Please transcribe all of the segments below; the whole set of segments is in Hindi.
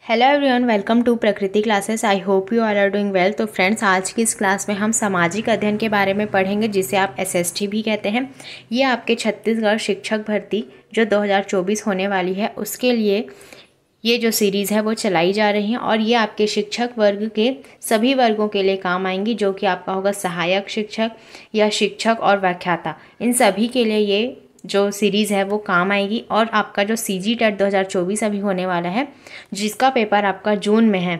Hello everyone, welcome to Prakriti classes. I hope you all are doing well. तो फ्रेंड्स, आज की इस क्लास में हम सामाजिक अध्ययन के बारे में पढ़ेंगे, जिसे आप एसएसटी भी कहते हैं। ये आपके छत्तीसगढ़ शिक्षक भर्ती जो 2024 होने वाली है, उसके लिए ये जो सीरीज़ है वो चलाई जा रही है और ये आपके शिक्षक वर्ग के सभी वर्गों के लिए काम आएंगी, जो कि आपका होगा सहायक शिक्षक या शिक्षक और व्याख्याता। इन सभी के लिए ये जो सीरीज़ है वो काम आएगी। और आपका जो सीजी टेट 2024 अभी होने वाला है, जिसका पेपर आपका जून में है,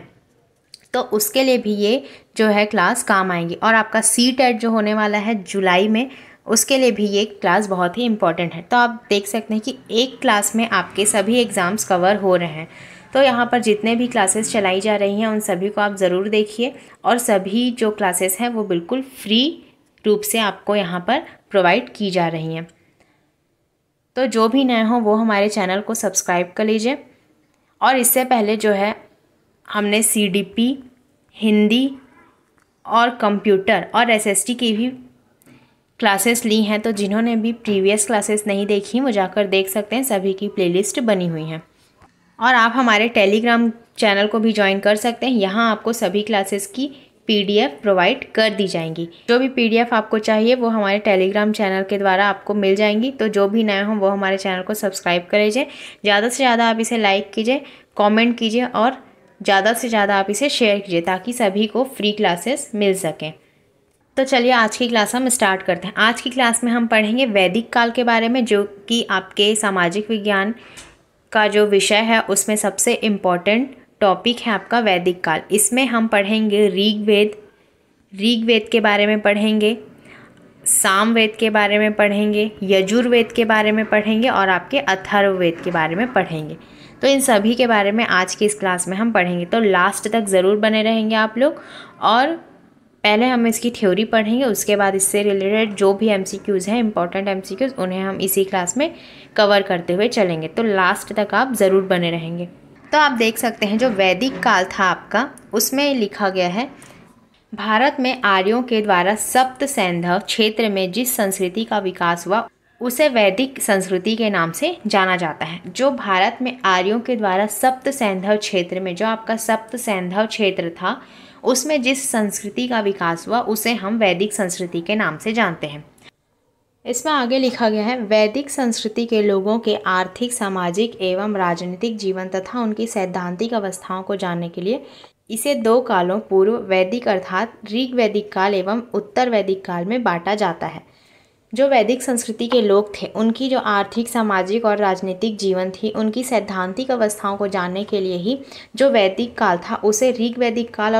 तो उसके लिए भी ये जो है क्लास काम आएंगी। और आपका सी टेट जो होने वाला है जुलाई में, उसके लिए भी ये क्लास बहुत ही इंपॉर्टेंट है। तो आप देख सकते हैं कि एक क्लास में आपके सभी एग्ज़ाम्स कवर हो रहे हैं। तो यहाँ पर जितने भी क्लासेस चलाई जा रही हैं उन सभी को आप ज़रूर देखिए, और सभी जो क्लासेस हैं वो बिल्कुल फ्री रूप से आपको यहाँ पर प्रोवाइड की जा रही हैं। तो जो भी नए हों वो हमारे चैनल को सब्सक्राइब कर लीजिए। और इससे पहले जो है हमने सीडीपी, हिंदी और कंप्यूटर और एसएसटी की भी क्लासेस ली हैं। तो जिन्होंने भी प्रीवियस क्लासेस नहीं देखी वो जाकर देख सकते हैं, सभी की प्लेलिस्ट बनी हुई हैं। और आप हमारे टेलीग्राम चैनल को भी ज्वाइन कर सकते हैं। यहाँ आपको सभी क्लासेस की पीडीएफ प्रोवाइड कर दी जाएंगी। जो भी पीडीएफ आपको चाहिए वो हमारे टेलीग्राम चैनल के द्वारा आपको मिल जाएंगी। तो जो भी नए हों वो हमारे चैनल को सब्सक्राइब कर लीजिए। ज़्यादा से ज़्यादा आप इसे लाइक कीजिए, कमेंट कीजिए और ज़्यादा से ज़्यादा आप इसे शेयर कीजिए, ताकि सभी को फ्री क्लासेस मिल सकें। तो चलिए आज की क्लास हम स्टार्ट करते हैं। आज की क्लास में हम पढ़ेंगे वैदिक काल के बारे में, जो कि आपके सामाजिक विज्ञान का जो विषय है उसमें सबसे इम्पॉर्टेंट टॉपिक है आपका वैदिक काल। इसमें हम पढ़ेंगे ऋग्वेद के बारे में पढ़ेंगे, सामवेद के बारे में पढ़ेंगे, यजुर्वेद के बारे में पढ़ेंगे और आपके अथर्ववेद के बारे में पढ़ेंगे। तो इन सभी के बारे में आज की इस क्लास में हम पढ़ेंगे। तो लास्ट तक ज़रूर बने रहेंगे आप लोग। और पहले हम इसकी थ्योरी पढ़ेंगे, उसके बाद इससे रिलेटेड जो भी एमसीक्यूज़ हैं, इंपॉर्टेंट एमसीक्यूज़, उन्हें हम इसी क्लास में कवर करते हुए चलेंगे। तो लास्ट तक आप ज़रूर बने रहेंगे। तो आप देख सकते हैं जो वैदिक काल था आपका, उसमें लिखा गया है, भारत में आर्यों के द्वारा सप्त सैंधव क्षेत्र में जिस संस्कृति का विकास हुआ उसे वैदिक संस्कृति के नाम से जाना जाता है। जो भारत में आर्यों के द्वारा सप्त सैंधव क्षेत्र में, जो आपका सप्त सैंधव क्षेत्र था, उसमें जिस संस्कृति का विकास हुआ उसे हम वैदिक संस्कृति के नाम से जानते हैं। इसमें आगे लिखा गया है, वैदिक संस्कृति के लोगों के आर्थिक, सामाजिक एवं राजनीतिक जीवन तथा उनकी सैद्धांतिक अवस्थाओं को जानने के लिए इसे दो कालों पूर्व वैदिक अर्थात ऋग्वैदिक काल एवं उत्तर वैदिक काल में बांटा जाता है। जो वैदिक संस्कृति के लोग थे, उनकी जो आर्थिक, सामाजिक और राजनीतिक जीवन थी, उनकी सैद्धांतिक अवस्थाओं को जानने के लिए ही जो वैदिक काल था उसे ऋग्वैदिक काल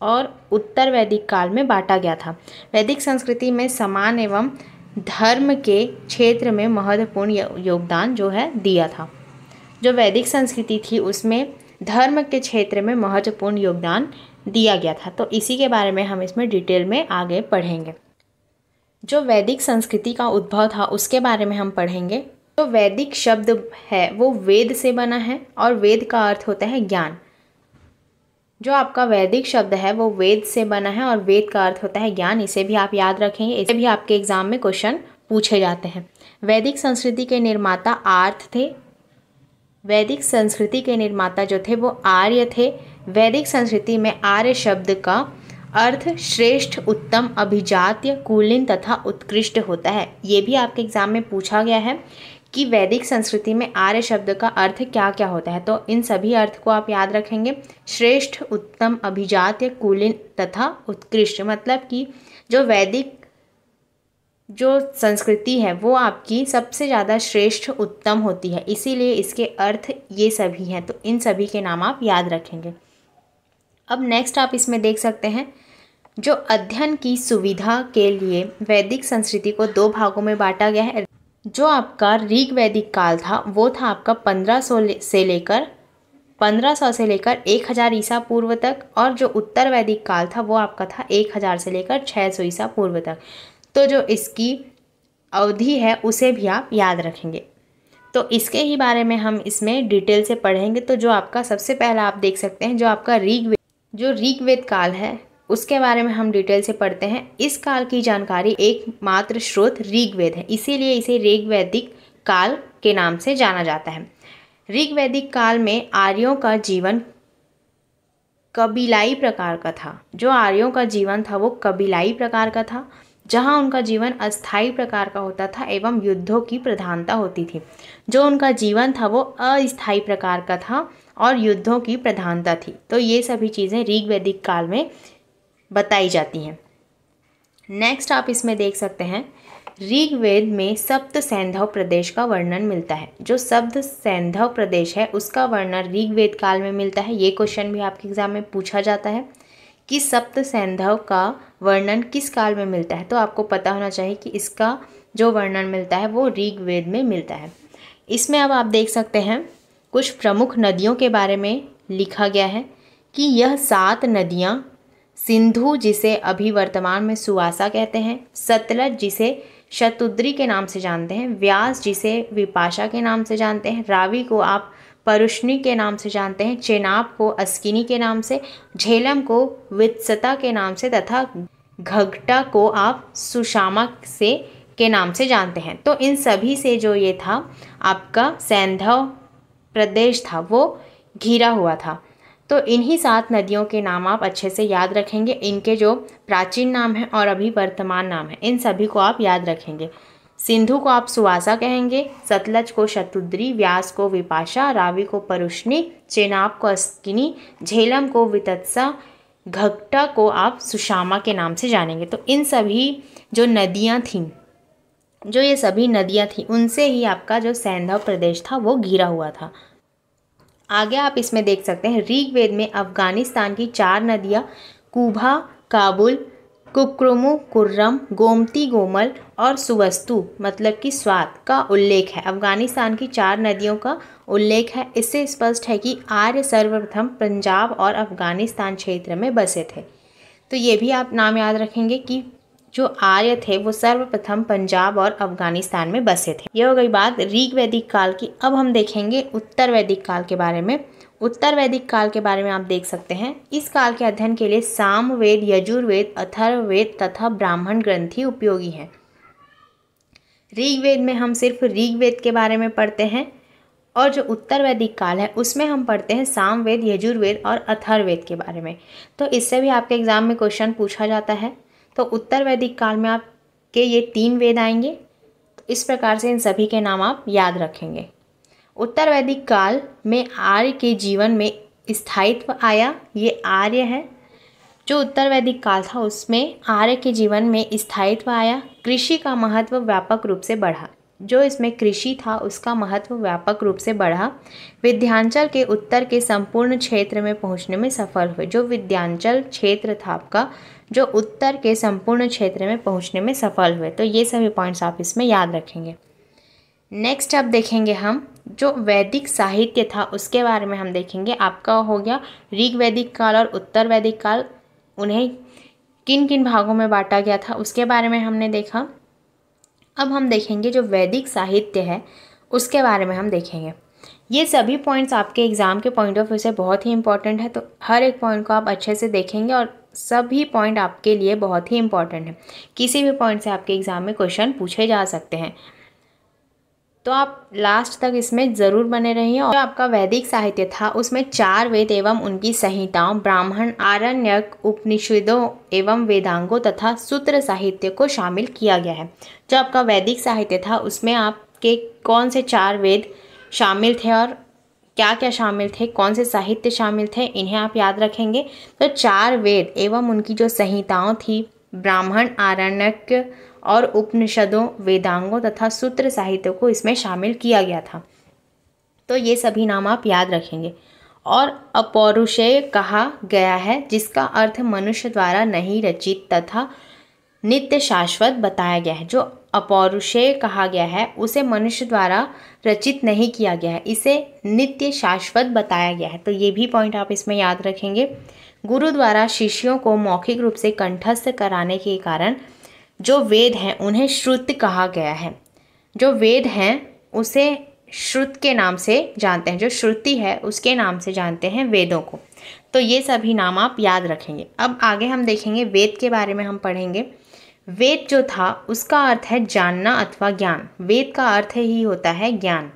और उत्तर वैदिक काल में बांटा गया था। वैदिक संस्कृति में समान एवं धर्म के क्षेत्र में महत्वपूर्ण योगदान जो है दिया था। जो वैदिक संस्कृति थी उसमें धर्म के क्षेत्र में महत्वपूर्ण योगदान दिया गया था। तो इसी के बारे में हम इसमें डिटेल में आगे पढ़ेंगे। जो वैदिक संस्कृति का उद्भव था उसके बारे में हम पढ़ेंगे। तो वैदिक शब्द है वो वेद से बना है और वेद का अर्थ होता है ज्ञान। जो आपका वैदिक शब्द है वो वेद से बना है और वेद का अर्थ होता है ज्ञान। इसे भी आप याद रखेंगे, इसे भी आपके एग्जाम में क्वेश्चन पूछे जाते हैं। वैदिक संस्कृति के निर्माता आर्य थे। वैदिक संस्कृति के निर्माता जो थे वो आर्य थे। वैदिक संस्कृति में आर्य शब्द का अर्थ श्रेष्ठ, उत्तम, अभिजात्य, कुलीन तथा उत्कृष्ट होता है। ये भी आपके एग्जाम में पूछा गया है कि वैदिक संस्कृति में आर्य शब्द का अर्थ क्या क्या होता है। तो इन सभी अर्थ को आप याद रखेंगे। श्रेष्ठ, उत्तम, अभिजात्य, कुलीन तथा उत्कृष्ट, मतलब कि जो वैदिक जो संस्कृति है वो आपकी सबसे ज़्यादा श्रेष्ठ, उत्तम होती है, इसीलिए इसके अर्थ ये सभी हैं। तो इन सभी के नाम आप याद रखेंगे। अब नेक्स्ट आप इसमें देख सकते हैं, जो अध्ययन की सुविधा के लिए वैदिक संस्कृति को दो भागों में बांटा गया है। जो आपका ऋग्वैदिक काल था वो था आपका 1500 से लेकर 1000 ईसा पूर्व तक, और जो उत्तर वैदिक काल था वो आपका था 1000 से लेकर 600 ईसा पूर्व तक। तो जो इसकी अवधि है उसे भी आप याद रखेंगे। तो इसके ही बारे में हम इसमें डिटेल से पढ़ेंगे। तो जो आपका सबसे पहला आप देख सकते हैं, जो आपका ऋग्वेद काल है उसके बारे में हम डिटेल से पढ़ते हैं। इस काल की जानकारी एकमात्र स्रोत ऋग्वेद है, इसीलिए इसे ऋग्वैदिक काल के नाम से जाना जाता है। ऋग्वैदिक काल में आर्यों का जीवन कबीलाई प्रकार का था। जो आर्यों का जीवन था वो कबीलाई प्रकार का था, जहाँ उनका जीवन अस्थायी प्रकार का होता था एवं युद्धों की प्रधानता होती थी। जो उनका जीवन था वो अस्थायी प्रकार का था और युद्धों की प्रधानता थी। तो ये सभी चीज़ें ऋग्वैदिक काल में बताई जाती हैं। नेक्स्ट आप इसमें देख सकते हैं, ऋग्वेद में सप्त सैंधव प्रदेश का वर्णन मिलता है। जो सप्त सैंधव प्रदेश है उसका वर्णन ऋग्वेद काल में मिलता है। ये क्वेश्चन भी आपके एग्जाम में पूछा जाता है कि सप्त सैंधव का वर्णन किस काल में मिलता है। तो आपको पता होना चाहिए कि इसका जो वर्णन मिलता है वो ऋग्वेद में मिलता है। इसमें अब आप देख सकते हैं कुछ प्रमुख नदियों के बारे में लिखा गया है कि यह 7 नदियाँ, सिंधु जिसे अभी वर्तमान में सुवासा कहते हैं, सतलज जिसे शतुद्री के नाम से जानते हैं, व्यास जिसे विपाशा के नाम से जानते हैं, रावी को आप परुष्णी के नाम से जानते हैं, चेनाब को अस्किनी के नाम से, झेलम को वित्सता के नाम से तथा घगटा को आप सुषामा से के नाम से जानते हैं। तो इन सभी से जो ये था आपका सैंधव प्रदेश था वो घिरा हुआ था। तो इन्हीं 7 नदियों के नाम आप अच्छे से याद रखेंगे। इनके जो प्राचीन नाम हैं और अभी वर्तमान नाम है इन सभी को आप याद रखेंगे। सिंधु को आप सुवासा कहेंगे, सतलज को शतुद्री, व्यास को विपाशा, रावी को परुष्णी, चेनाब को अस्किनी, झेलम को वितत्सा, घगटा को आप सुषामा के नाम से जानेंगे। तो इन सभी जो नदियाँ थीं, जो ये सभी नदियाँ थीं, उनसे ही आपका जो सैंधव प्रदेश था वो घिरा हुआ था। आगे आप इसमें देख सकते हैं ऋग्वेद में अफगानिस्तान की 4 नदियाँ कुभा, काबुल, कुक्रुमु, कुर्रम, गोमती, गोमल और सुवस्तु मतलब कि स्वात का उल्लेख है। अफगानिस्तान की 4 नदियों का उल्लेख है। इससे स्पष्ट है कि आर्य सर्वप्रथम पंजाब और अफगानिस्तान क्षेत्र में बसे थे। तो ये भी आप नाम याद रखेंगे कि जो आर्य थे वो सर्वप्रथम पंजाब और अफगानिस्तान में बसे थे। यह हो गई बात ऋग्वैदिक काल की। अब हम देखेंगे उत्तर वैदिक काल के बारे में। उत्तर वैदिक काल के बारे में आप देख सकते हैं, इस काल के अध्ययन के लिए सामवेद, यजुर्वेद, अथर्ववेद तथा ब्राह्मण ग्रंथ ही उपयोगी हैं। ऋग्वेद में हम सिर्फ ऋग्वेद के बारे में पढ़ते हैं और जो उत्तर वैदिक काल है उसमें हम पढ़ते हैं सामवेद, यजुर्वेद और अथर्ववेद के बारे में। तो इससे भी आपके एग्जाम में क्वेश्चन पूछा जाता है। तो उत्तर वैदिक काल में आपके ये 3 वेद आएंगे। तो इस प्रकार से इन सभी के नाम आप याद रखेंगे। उत्तर वैदिक काल में आर्य के जीवन में स्थायित्व आया, ये आर्य है। जो उत्तर वैदिक काल था उसमें आर्य के जीवन में स्थायित्व आया। कृषि का महत्व व्यापक रूप से बढ़ा। जो इसमें कृषि था उसका महत्व व्यापक रूप से बढ़ा। विंध्याचल के उत्तर के संपूर्ण क्षेत्र में पहुंचने में सफल हुए। जो विंध्याचल क्षेत्र था आपका, जो उत्तर के संपूर्ण क्षेत्र में पहुंचने में सफल हुए। तो ये सभी पॉइंट्स आप इसमें याद रखेंगे। नेक्स्ट अब देखेंगे हम जो वैदिक साहित्य था उसके बारे में हम देखेंगे। आपका हो गया ऋग्वैदिक काल और उत्तर वैदिक काल, उन्हें किन किन भागों में बांटा गया था उसके बारे में हमने देखा। अब हम देखेंगे जो वैदिक साहित्य है उसके बारे में हम देखेंगे। ये सभी पॉइंट्स आपके एग्ज़ाम के पॉइंट ऑफ व्यू से बहुत ही इंपॉर्टेंट है। तो हर एक पॉइंट को आप अच्छे से देखेंगे और सभी पॉइंट आपके लिए बहुत ही इंपॉर्टेंट है। किसी भी पॉइंट से आपके एग्ज़ाम में क्वेश्चन पूछे जा सकते हैं। तो आप लास्ट तक इसमें ज़रूर बने रहिए। और जो आपका वैदिक साहित्य था उसमें 4 वेद एवं उनकी संहिताओं, ब्राह्मण, आरण्यक, उपनिषदों एवं वेदांगों तथा सूत्र साहित्य को शामिल किया गया है। जो आपका वैदिक साहित्य था उसमें आपके कौन से 4 वेद शामिल थे और क्या क्या शामिल थे, कौन से साहित्य शामिल थे, इन्हें आप याद रखेंगे। तो 4 वेद एवं उनकी जो संहिताओं थी, ब्राह्मण, आरण्यक और उपनिषदों, वेदांगों तथा सूत्र साहित्य को इसमें शामिल किया गया था। तो ये सभी नाम आप याद रखेंगे। और अपौरुषेय कहा गया है जिसका अर्थ मनुष्य द्वारा नहीं रचित तथा नित्य शाश्वत बताया गया है। जो अपौरुषेय कहा गया है उसे मनुष्य द्वारा रचित नहीं किया गया है, इसे नित्य शाश्वत बताया गया है। तो ये भी पॉइंट आप इसमें याद रखेंगे। गुरु द्वारा शिष्यों को मौखिक रूप से कंठस्थ कराने के कारण जो वेद हैं उन्हें श्रुत कहा गया है। जो वेद हैं उसे श्रुत के नाम से जानते हैं, जो श्रुति है उसके नाम से जानते हैं वेदों को। तो ये सभी नाम आप याद रखेंगे। अब आगे हम देखेंगे वेद के बारे में हम पढ़ेंगे। वेद जो था उसका अर्थ है जानना अथवा ज्ञान। वेद का अर्थ ही होता है ज्ञान।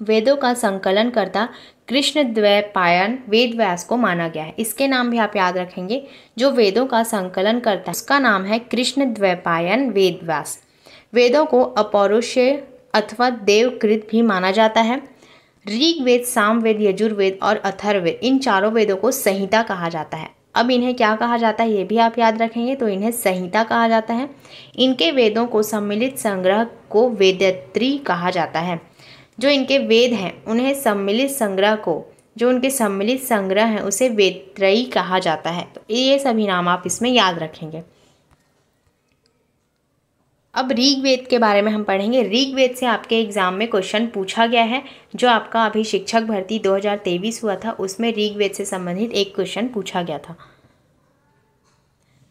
वेदों का संकलन करता कृष्णद्वैपायन वेदव्यास को माना गया है। इसके नाम भी आप याद रखेंगे। जो वेदों का संकलन करता है उसका नाम है कृष्णद्वैपायन वेदव्यास। वेदों को अपौरुषेय अथवा देवकृत भी माना जाता है। ऋग्वेद, सामवेद, यजुर्वेद और अथर्ववेद, इन चारों वेदों को संहिता कहा जाता है। अब इन्हें क्या कहा जाता है ये भी आप याद रखेंगे, तो इन्हें संहिता कहा जाता है। इनके वेदों को सम्मिलित संग्रह को वेदत्रयी कहा जाता है। जो इनके वेद हैं उन्हें सम्मिलित संग्रह को, जो उनके सम्मिलित संग्रह हैं उसे वेदत्रयी कहा जाता है। तो ये सभी नाम आप इसमें याद रखेंगे। अब ऋग्वेद के बारे में हम पढ़ेंगे। ऋग्वेद से आपके एग्जाम में क्वेश्चन पूछा गया है। जो आपका अभी शिक्षक भर्ती 2023 हुआ था उसमें ऋग्वेद से संबंधित एक क्वेश्चन पूछा गया था।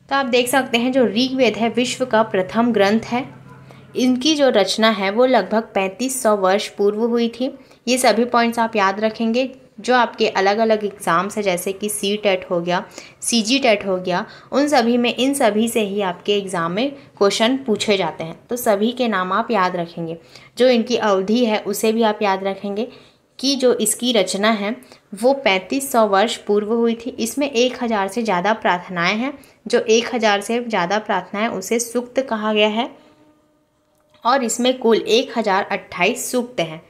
तो आप देख सकते हैं जो ऋग्वेद है विश्व का प्रथम ग्रंथ है। इनकी जो रचना है वो लगभग 3500 वर्ष पूर्व हुई थी। ये सभी पॉइंट्स आप याद रखेंगे। जो आपके अलग अलग एग्ज़ाम्स है जैसे कि CTET हो गया, CGTET हो गया, उन सभी में इन सभी से ही आपके एग्ज़ाम में क्वेश्चन पूछे जाते हैं। तो सभी के नाम आप याद रखेंगे। जो इनकी अवधि है उसे भी आप याद रखेंगे कि जो इसकी रचना है वो 3500 वर्ष पूर्व हुई थी। इसमें 1000 से ज़्यादा प्रार्थनाएँ हैं। जो 1000 से ज़्यादा प्रार्थनाएँ उसे सूक्त कहा गया है और इसमें कुल 1028 सूक्त हैं।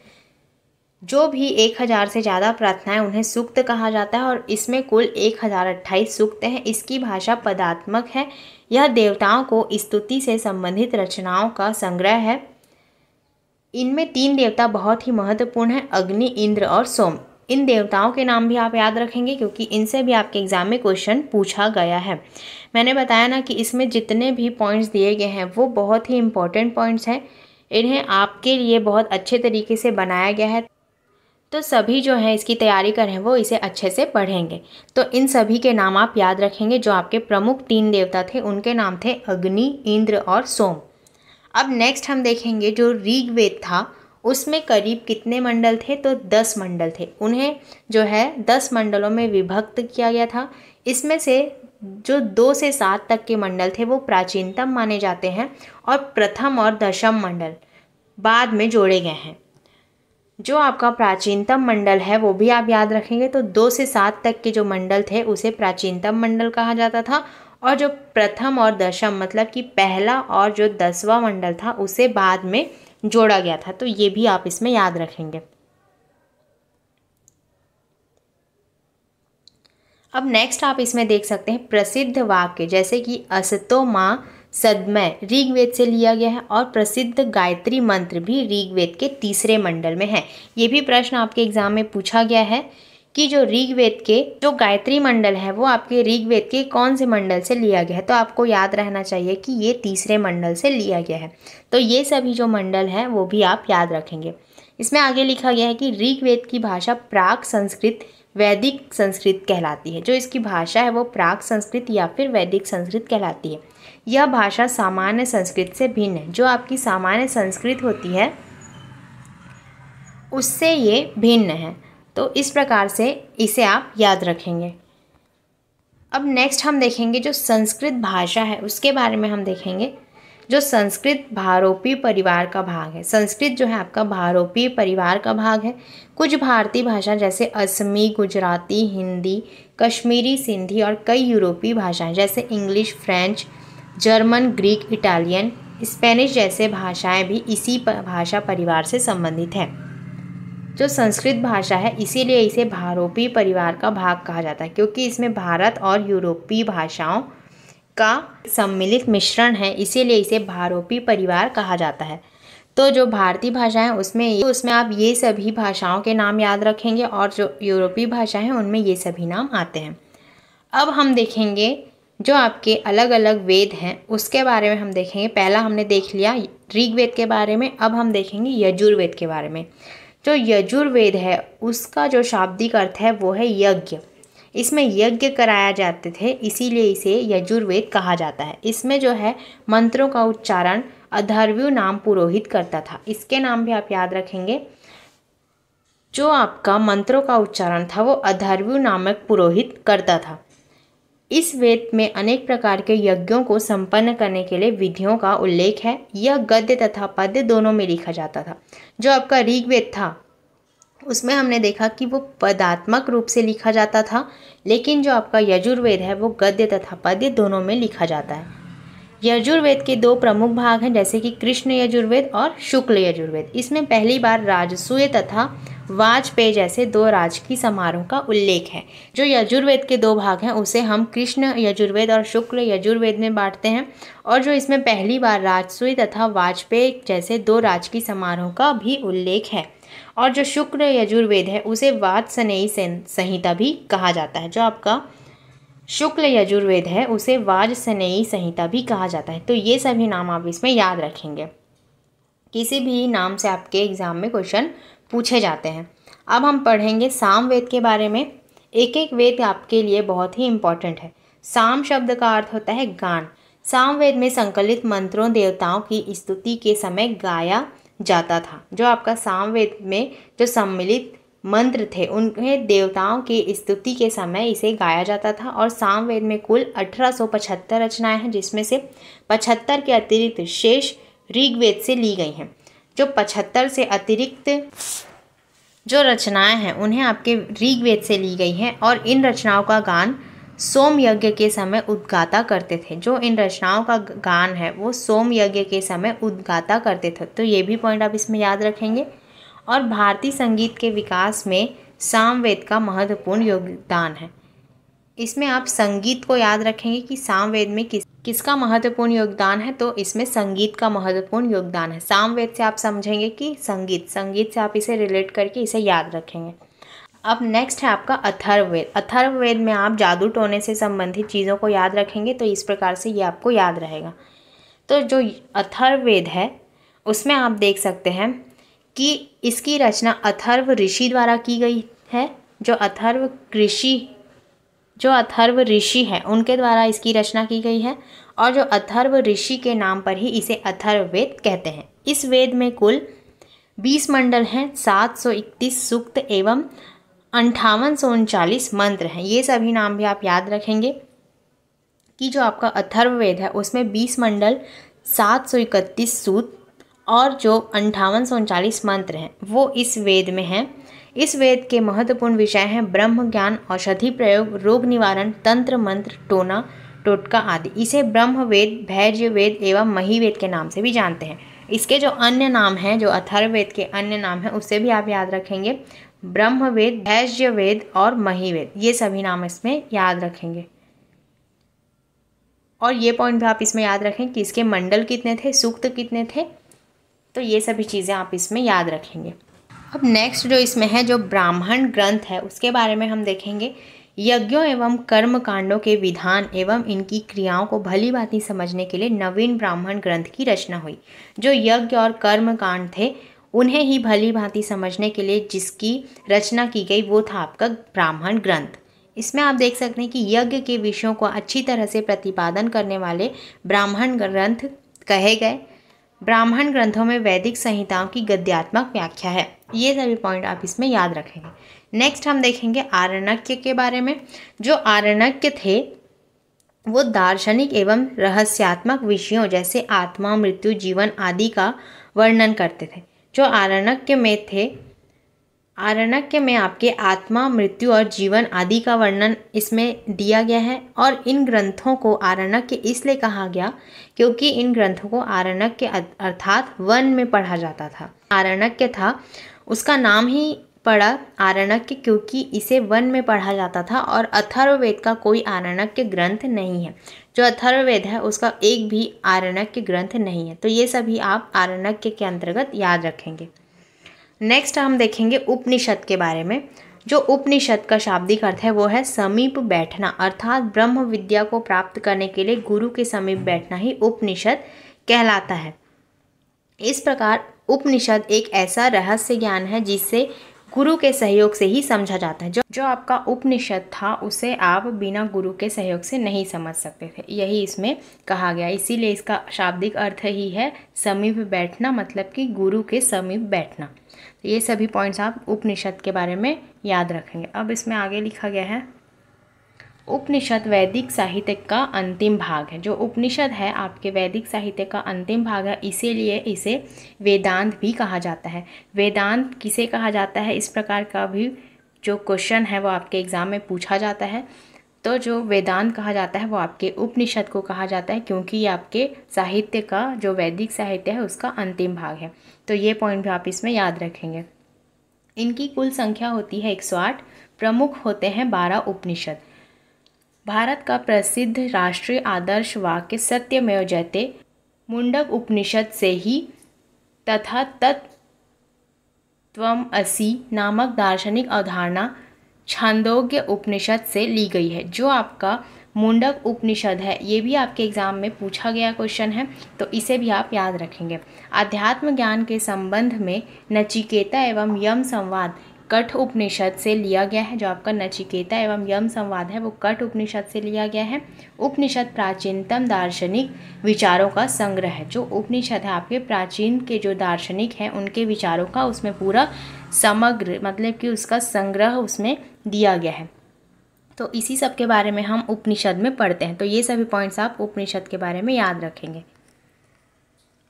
जो भी 1000 से ज़्यादा प्रार्थनाएं उन्हें सूक्त कहा जाता है और इसमें कुल 1028 सूक्त हैं। इसकी भाषा पदात्मक है। यह देवताओं को स्तुति से संबंधित रचनाओं का संग्रह है। इनमें 3 देवता बहुत ही महत्वपूर्ण हैं, अग्नि, इंद्र और सोम। इन देवताओं के नाम भी आप याद रखेंगे क्योंकि इनसे भी आपके एग्जाम में क्वेश्चन पूछा गया है। मैंने बताया ना कि इसमें जितने भी पॉइंट्स दिए गए हैं वो बहुत ही इंपॉर्टेंट पॉइंट्स हैं। इन्हें आपके लिए बहुत अच्छे तरीके से बनाया गया है। तो सभी जो हैं इसकी तैयारी कर रहे हैं वो इसे अच्छे से पढ़ेंगे। तो इन सभी के नाम आप याद रखेंगे। जो आपके प्रमुख 3 देवता थे उनके नाम थे अग्नि, इंद्र और सोम। अब नेक्स्ट हम देखेंगे जो ऋग्वेद था उसमें करीब कितने मंडल थे, तो 10 मंडल थे। उन्हें जो है 10 मंडलों में विभक्त किया गया था। इसमें से जो 2 से 7 तक के मंडल थे वो प्राचीनतम माने जाते हैं और प्रथम और दशम मंडल बाद में जोड़े गए हैं। जो आपका प्राचीनतम मंडल है वो भी आप याद रखेंगे। तो 2 से 7 तक के जो मंडल थे उसे प्राचीनतम मंडल कहा जाता था और जो प्रथम और दशम मतलब कि पहला और जो 10वां मंडल था उसे बाद में जोड़ा गया था। तो ये भी आप इसमें याद रखेंगे। अब नेक्स्ट आप इसमें देख सकते हैं प्रसिद्ध वाक्य जैसे कि असतो माँ सदमय ऋग्वेद से लिया गया है और प्रसिद्ध गायत्री मंत्र भी ऋग्वेद के 3रे मंडल में है। ये भी प्रश्न आपके एग्जाम में पूछा गया है कि जो ऋग्वेद के जो गायत्री मंडल है वो आपके ऋग्वेद के कौन से मंडल से लिया गया है। तो आपको याद रहना चाहिए कि ये 3रे मंडल से लिया गया है। तो ये सभी जो मंडल हैं वो भी आप याद रखेंगे। इसमें आगे लिखा गया है कि ऋग्वेद की भाषा प्राक संस्कृत वैदिक संस्कृत कहलाती है। जो इसकी भाषा है वो प्राक संस्कृत या फिर वैदिक संस्कृत कहलाती है। यह भाषा सामान्य संस्कृत से भिन्न है। जो आपकी सामान्य संस्कृत होती है उससे ये भिन्न है। तो इस प्रकार से इसे आप याद रखेंगे। अब नेक्स्ट हम देखेंगे जो संस्कृत भाषा है उसके बारे में हम देखेंगे। जो संस्कृत भारोपी परिवार का भाग है। संस्कृत जो है आपका भारोपी परिवार का भाग है। कुछ भारतीय भाषा जैसे असमी, गुजराती, हिंदी, कश्मीरी, सिंधी और कई यूरोपीय भाषाएं जैसे English, French, German, Greek, Italian, Spanish जैसे भाषाएं भी इसी भाषा परिवार से संबंधित हैं। जो संस्कृत भाषा है इसीलिए इसे भारोपी परिवार का भाग कहा जाता है क्योंकि इसमें भारत और यूरोपीय भाषाओं का सम्मिलित मिश्रण है, इसीलिए इसे भारोपी परिवार कहा जाता है। तो जो भारतीय भाषा है उसमें आप ये सभी भाषाओं के नाम याद रखेंगे और जो यूरोपीय भाषा है उनमें ये सभी नाम आते हैं। अब हम देखेंगे जो आपके अलग अलग वेद हैं उसके बारे में हम देखेंगे। पहला हमने देख लिया ऋग्वेद के बारे में, अब हम देखेंगे यजुर्वेद के बारे में। जो यजुर्वेद है उसका जो शाब्दिक अर्थ है वो है यज्ञ। इसमें यज्ञ कराया जाते थे इसीलिए इसे यजुर्वेद कहा जाता है। इसमें जो है मंत्रों का उच्चारण अथर्वयु नाम पुरोहित करता था। इसके नाम भी आप याद रखेंगे। जो आपका मंत्रों का उच्चारण था वो अथर्वयु नामक पुरोहित करता था। इस वेद में अनेक प्रकार के यज्ञों को संपन्न करने के लिए विधियों का उल्लेख है। यह गद्य तथा पद्य दोनों में लिखा जाता था। जो आपका ऋग्वेद था उसमें हमने देखा कि वो पदात्मक रूप से लिखा जाता था, लेकिन जो आपका यजुर्वेद है वो गद्य तथा पद्य दोनों में लिखा जाता है। यजुर्वेद के दो प्रमुख भाग हैं, जैसे कि कृष्ण यजुर्वेद और शुक्ल यजुर्वेद। इसमें पहली बार राजसूय तथा वाजपेय जैसे दो राजकीय समारोह का उल्लेख है। जो यजुर्वेद के दो भाग हैं उसे हम कृष्ण यजुर्वेद और शुक्ल यजुर्वेद में बांटते हैं, और जो इसमें पहली बार राजसूय तथा वाजपेय जैसे दो राजकीय समारोह का भी उल्लेख है। और जो शुक्ल यजुर्वेद है उसे वाजसनेयी संहिता भी कहा जाता है। जो आपका शुक्ल यजुर्वेद है उसे वाजसनेयी संहिता भी कहा जाता है। तो ये सभी नाम आप इसमें याद रखेंगे, किसी भी नाम से आपके एग्जाम में क्वेश्चन पूछे जाते हैं। अब हम पढ़ेंगे सामवेद के बारे में। एक एक वेद आपके लिए बहुत ही इम्पॉर्टेंट है। साम शब्द का अर्थ होता है गान। सामवेद में संकलित मंत्रों देवताओं की स्तुति के समय गाया जाता था। जो आपका सामवेद में जो सम्मिलित मंत्र थे उन्हें देवताओं की स्तुति के समय इसे गाया जाता था। और सामवेद में कुल 1875 रचनाएं हैं, जिसमें से 75 के अतिरिक्त शेष ऋग्वेद से ली गई हैं। जो 75 से अतिरिक्त जो रचनाएं हैं उन्हें आपके ऋग्वेद से ली गई हैं, और इन रचनाओं का गान सोम यज्ञ के समय उद्गाता करते थे। जो इन रचनाओं का गान है वो सोम यज्ञ के समय उद्गाता करते थे। तो ये भी पॉइंट आप इसमें याद रखेंगे। और भारतीय संगीत के विकास में सामवेद का महत्वपूर्ण योगदान है। इसमें आप संगीत को याद रखेंगे कि सामवेद में किसका महत्वपूर्ण योगदान है, तो इसमें संगीत का महत्वपूर्ण योगदान है। सामवेद से आप समझेंगे कि संगीत से आप इसे रिलेट करके इसे याद रखेंगे। अब नेक्स्ट है आपका अथर्ववेद। अथर्ववेद में आप जादू टोने से संबंधित चीज़ों को याद रखेंगे, तो इस प्रकार से ये आपको याद रहेगा। तो जो अथर्ववेद है उसमें आप देख सकते हैं कि इसकी रचना अथर्व ऋषि द्वारा की गई है। जो अथर्व ऋषि है उनके द्वारा इसकी रचना की गई है, और जो अथर्व ऋषि के नाम पर ही इसे अथर्ववेद कहते हैं। इस वेद में कुल 20 मंडल हैं, 731 सूक्त एवं 5839 मंत्र हैं। ये सभी नाम भी आप याद रखेंगे कि जो आपका अथर्ववेद है उसमें 20 मंडल, 731 सूक्त और जो 5839 मंत्र हैं वो इस वेद में हैं। इस वेद के महत्वपूर्ण विषय हैं ब्रह्म ज्ञान, औषधि प्रयोग, रोग निवारण, तंत्र मंत्र, टोना टोटका आदि। इसे ब्रह्म वेद, भैज्य वेद एवं महिवेद के नाम से भी जानते हैं। इसके जो अन्य नाम हैं, जो अथर्ववेद के अन्य नाम हैं, उससे भी आप याद रखेंगे। ब्रह्म वेद, भैज्य वेद और महिवेद, ये सभी नाम इसमें याद रखेंगे। और ये पॉइंट भी आप इसमें याद रखें कि इसके मंडल कितने थे, सूक्त कितने थे। तो ये सभी चीज़ें आप इसमें याद रखेंगे। अब नेक्स्ट जो इसमें है, जो ब्राह्मण ग्रंथ है, उसके बारे में हम देखेंगे। यज्ञों एवं कर्म कांडों के विधान एवं इनकी क्रियाओं को भली भांति समझने के लिए नवीन ब्राह्मण ग्रंथ की रचना हुई। जो यज्ञ और कर्म कांड थे उन्हें ही भली भांति समझने के लिए जिसकी रचना की गई वो था आपका ब्राह्मण ग्रंथ। इसमें आप देख सकते हैं कि यज्ञ के विषयों को अच्छी तरह से प्रतिपादन करने वाले ब्राह्मण ग्रंथ कहे गए। ब्राह्मण ग्रंथों में वैदिक संहिताओं की गद्यात्मक व्याख्या है। ये सभी पॉइंट आप इसमें याद रखेंगे। नेक्स्ट हम देखेंगे आरण्यक के बारे में। जो आरण्यक थे वो दार्शनिक एवं रहस्यात्मक विषयों जैसे आत्मा, मृत्यु, जीवन आदि का वर्णन करते थे। जो आरण्यक में थे, आरण्यक में आपके आत्मा, मृत्यु और जीवन आदि का वर्णन इसमें दिया गया है। और इन ग्रंथों को आरण्यक इसलिए कहा गया क्योंकि इन ग्रंथों को आरण्यक अर्थात वन में पढ़ा जाता था। आरण्यक था उसका नाम ही पड़ा आरण्यक क्योंकि इसे वन में पढ़ा जाता था। और अथर्ववेद का कोई आरण्यक ग्रंथ नहीं है। जो अथर्ववेद है उसका एक भी आरण्यक ग्रंथ नहीं है। तो ये सभी आप आरण्यक के अंतर्गत याद रखेंगे। नेक्स्ट हम देखेंगे उपनिषद के बारे में। जो उपनिषद का शाब्दिक अर्थ है वो है समीप बैठना, अर्थात ब्रह्म विद्या को प्राप्त करने के लिए गुरु के समीप बैठना ही उपनिषद कहलाता है। इस प्रकार उपनिषद एक ऐसा रहस्य ज्ञान है जिसे गुरु के सहयोग से ही समझा जाता है। जो आपका उपनिषद था उसे आप बिना गुरु के सहयोग से नहीं समझ सकते थे, यही इसमें कहा गया। इसीलिए इसका शाब्दिक अर्थ ही है समीप बैठना, मतलब कि गुरु के समीप बैठना। तो ये सभी पॉइंट्स आप उपनिषद के बारे में याद रखेंगे। अब इसमें आगे लिखा गया है उपनिषद वैदिक साहित्य का अंतिम भाग है। जो उपनिषद है आपके वैदिक साहित्य का अंतिम भाग है, इसीलिए इसे वेदांत भी कहा जाता है। वेदांत किसे कहा जाता है, इस प्रकार का भी जो क्वेश्चन है वो आपके एग्ज़ाम में पूछा जाता है। तो जो वेदांत कहा जाता है वो आपके उपनिषद को कहा जाता है, क्योंकि ये आपके साहित्य का, जो वैदिक साहित्य है उसका अंतिम भाग है। तो ये पॉइंट भी आप इसमें याद रखेंगे। इनकी कुल संख्या होती है 108, प्रमुख होते हैं 12 उपनिषद। भारत का प्रसिद्ध राष्ट्रीय आदर्श वाक्य सत्यमेव जयते मुंडक उपनिषद से ही तथा तत्त्वमसि नामक दार्शनिक अवधारणा छांदोग्य उपनिषद से ली गई है। जो आपका मुंडक उपनिषद है ये भी आपके एग्जाम में पूछा गया क्वेश्चन है, तो इसे भी आप याद रखेंगे। आध्यात्म ज्ञान के संबंध में नचिकेता एवं यम संवाद कठ उपनिषद से लिया गया है। जो आपका नचिकेता एवं यम संवाद है वो कठ उपनिषद से लिया गया है। उपनिषद प्राचीनतम दार्शनिक विचारों का संग्रह है। जो उपनिषद है आपके प्राचीन के जो दार्शनिक हैं उनके विचारों का उसमें पूरा समग्र मतलब कि उसका संग्रह उसमें दिया गया है। तो इसी सब के बारे में हम उपनिषद में पढ़ते हैं। तो ये सभी पॉइंट्स आप उपनिषद के बारे में याद रखेंगे।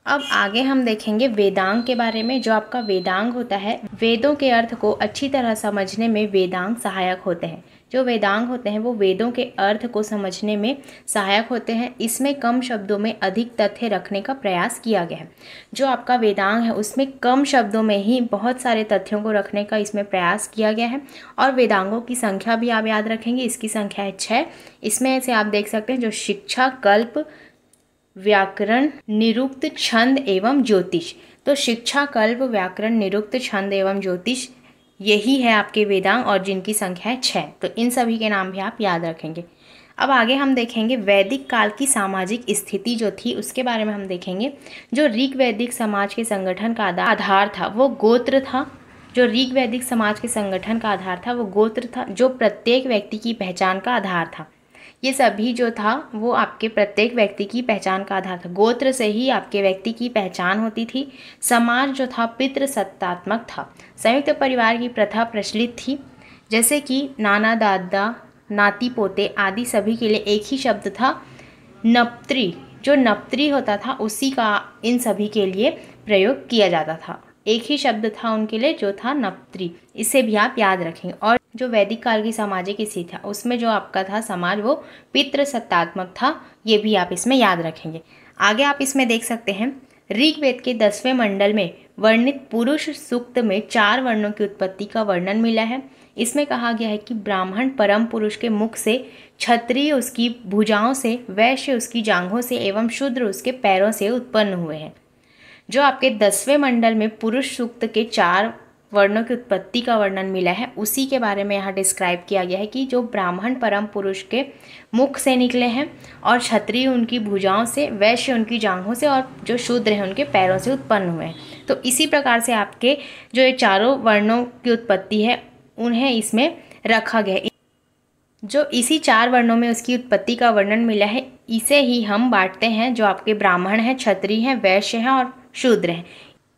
अब आगे हम देखेंगे वेदांग के बारे में। जो आपका वेदांग होता है, वेदों के अर्थ को अच्छी तरह समझने में वेदांग सहायक होते हैं। जो वेदांग होते हैं वो वेदों के अर्थ को समझने में सहायक होते हैं। इसमें कम शब्दों में अधिक तथ्य रखने का प्रयास किया गया है। जो आपका वेदांग है उसमें कम शब्दों में ही बहुत सारे तथ्यों को रखने का इसमें प्रयास किया गया है। और वेदांगों की संख्या भी आप याद रखेंगे, इसकी संख्या है 6। इसमें से आप देख सकते हैं जो शिक्षा, कल्प, व्याकरण, निरुक्त, छंद एवं ज्योतिष। तो शिक्षा, कल्प, व्याकरण, निरुक्त, छंद एवं ज्योतिष यही है आपके वेदांग और जिनकी संख्या है 6। तो इन सभी के नाम भी आप याद रखेंगे। अब आगे हम देखेंगे वैदिक काल की सामाजिक स्थिति जो थी उसके बारे में हम देखेंगे। जो ऋग वैदिक समाज के संगठन का आधार था वो गोत्र था। जो ऋग वैदिक समाज के संगठन का आधार था वो गोत्र था, जो प्रत्येक व्यक्ति की पहचान का आधार था। ये सभी जो था वो आपके प्रत्येक व्यक्ति की पहचान का आधार था। गोत्र से ही आपके व्यक्ति की पहचान होती थी। समाज जो था पितृसत्तात्मक था। संयुक्त परिवार की प्रथा प्रचलित थी, जैसे कि नाना, दादा, नाती, पोते आदि सभी के लिए एक ही शब्द था नप्त्री। जो नप्त्री होता था उसी का इन सभी के लिए प्रयोग किया जाता था। एक ही शब्द था उनके लिए जो था नप्त्री। इसे भी आप याद रखेंगे। और जो वैदिक काल की सामाजिक स्थिति था उसमें जो आपका था समाज वो पितृसत्तात्मक था। ये भी आप इसमें याद रखेंगे। आगे आप इसमें देख सकते हैं ऋग्वेद के 10वें मंडल में वर्णित पुरुष सूक्त में 4 वर्णों की उत्पत्ति का वर्णन मिला है। इसमें कहा गया है कि ब्राह्मण परम पुरुष के मुख से, क्षत्रिय उसकी भुजाओं से, वैश्य उसकी जांघों से एवं शूद्र उसके पैरों से उत्पन्न हुए हैं। जो आपके 10वें मंडल में पुरुष सूक्त के 4 वर्णों की उत्पत्ति का वर्णन मिला है उसी के बारे में यहाँ डिस्क्राइब किया गया है कि जो ब्राह्मण परम पुरुष के मुख से निकले हैं और क्षत्रिय उनकी भुजाओं से, वैश्य उनकी जांघों से और जो शूद्र हैं उनके पैरों से उत्पन्न हुए हैं। तो इसी प्रकार से आपके जो ये चारों वर्णों की उत्पत्ति है उन्हें इसमें रखा गया है। जो इसी 4 वर्णों में उसकी उत्पत्ति का वर्णन मिला है इसे ही हम बांटते हैं। जो आपके ब्राह्मण हैं, क्षत्रिय हैं, वैश्य हैं और शूद्र हैं।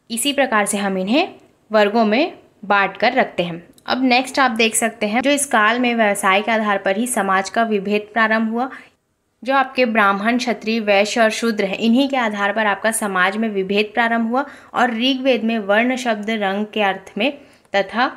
इसी प्रकार से हम इन्हें वर्गों में बांट कर रखते हैं। अब नेक्स्ट आप देख सकते हैं जो इस काल में व्यवसाय के आधार पर ही समाज का विभेद प्रारंभ हुआ। जो आपके ब्राह्मण, क्षत्रिय, वैश्य और शूद्र हैं इन्हीं के आधार पर आपका समाज में विभेद प्रारंभ हुआ। और ऋग्वेद में वर्ण शब्द रंग के अर्थ में तथा